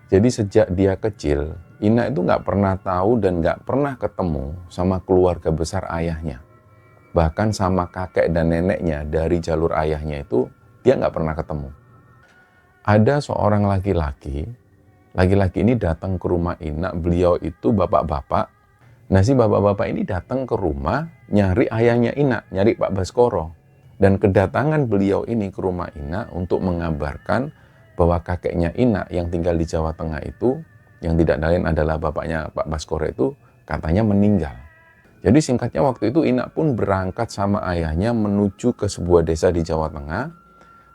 Jadi sejak dia kecil, Ina itu nggak pernah tahu dan nggak pernah ketemu sama keluarga besar ayahnya. Bahkan sama kakek dan neneknya dari jalur ayahnya itu dia nggak pernah ketemu. Ada seorang laki-laki ini datang ke rumah Ina, beliau itu bapak-bapak. Nah si bapak-bapak ini datang ke rumah nyari ayahnya Ina, nyari Pak Baskoro. Dan kedatangan beliau ini ke rumah Ina untuk mengabarkan bahwa kakeknya Ina yang tinggal di Jawa Tengah itu, yang tidak lain adalah bapaknya Pak Baskoro itu, katanya meninggal. Jadi singkatnya waktu itu Ina pun berangkat sama ayahnya menuju ke sebuah desa di Jawa Tengah.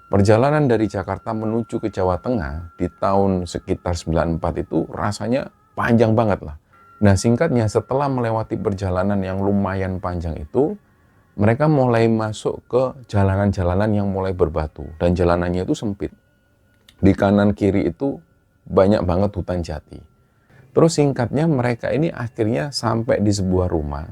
Perjalanan dari Jakarta menuju ke Jawa Tengah di tahun sekitar 94 itu rasanya panjang banget lah. Nah singkatnya setelah melewati perjalanan yang lumayan panjang itu, mereka mulai masuk ke jalanan-jalanan yang mulai berbatu. Dan jalanannya itu sempit. Di kanan kiri itu banyak banget hutan jati. Terus singkatnya mereka ini akhirnya sampai di sebuah rumah.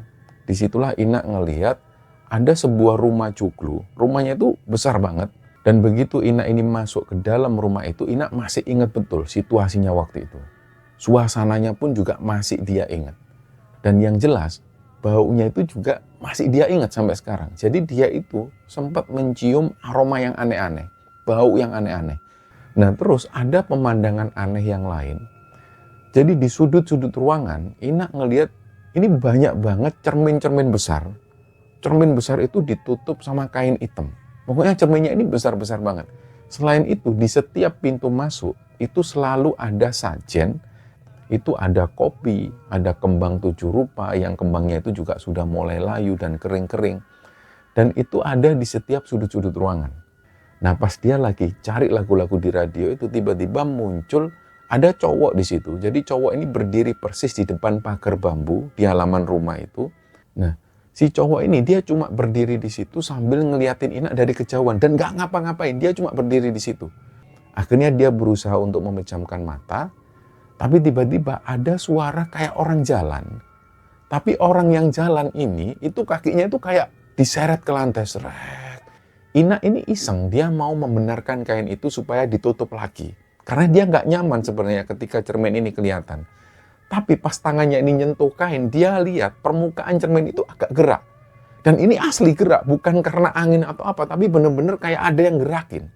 Disitulah Ina ngelihat ada sebuah rumah joglo. Rumahnya itu besar banget. Dan begitu Ina ini masuk ke dalam rumah itu, Ina masih ingat betul situasinya waktu itu. Suasananya pun juga masih dia ingat. Dan yang jelas, baunya itu juga masih dia ingat sampai sekarang. Jadi dia itu sempat mencium aroma yang aneh-aneh. Bau yang aneh-aneh. Nah terus ada pemandangan aneh yang lain. Jadi di sudut-sudut ruangan, Ina ngelihat ini banyak banget cermin-cermin besar. Cermin besar itu ditutup sama kain hitam. Pokoknya cerminnya ini besar-besar banget. Selain itu, di setiap pintu masuk, itu selalu ada sajen. Itu ada kopi, ada kembang 7 rupa, yang kembangnya itu juga sudah mulai layu dan kering-kering. Dan itu ada di setiap sudut-sudut ruangan. Nah pas dia lagi cari lagu-lagu di radio itu, tiba-tiba muncul ada cowok di situ. Jadi cowok ini berdiri persis di depan pagar bambu di halaman rumah itu. Nah si cowok ini dia cuma berdiri di situ sambil ngeliatin Ina dari kejauhan dan gak ngapa-ngapain, dia cuma berdiri di situ. Akhirnya dia berusaha untuk memejamkan mata, tapi tiba-tiba ada suara kayak orang jalan. Tapi orang yang jalan ini itu kakinya itu kayak diseret ke lantai. Seret. Ina ini iseng, dia mau membenarkan kain itu supaya ditutup lagi. Karena dia nggak nyaman sebenarnya ketika cermin ini kelihatan. Tapi pas tangannya ini nyentuh kain, dia lihat permukaan cermin itu agak gerak. Dan ini asli gerak, bukan karena angin atau apa, tapi bener-bener kayak ada yang gerakin.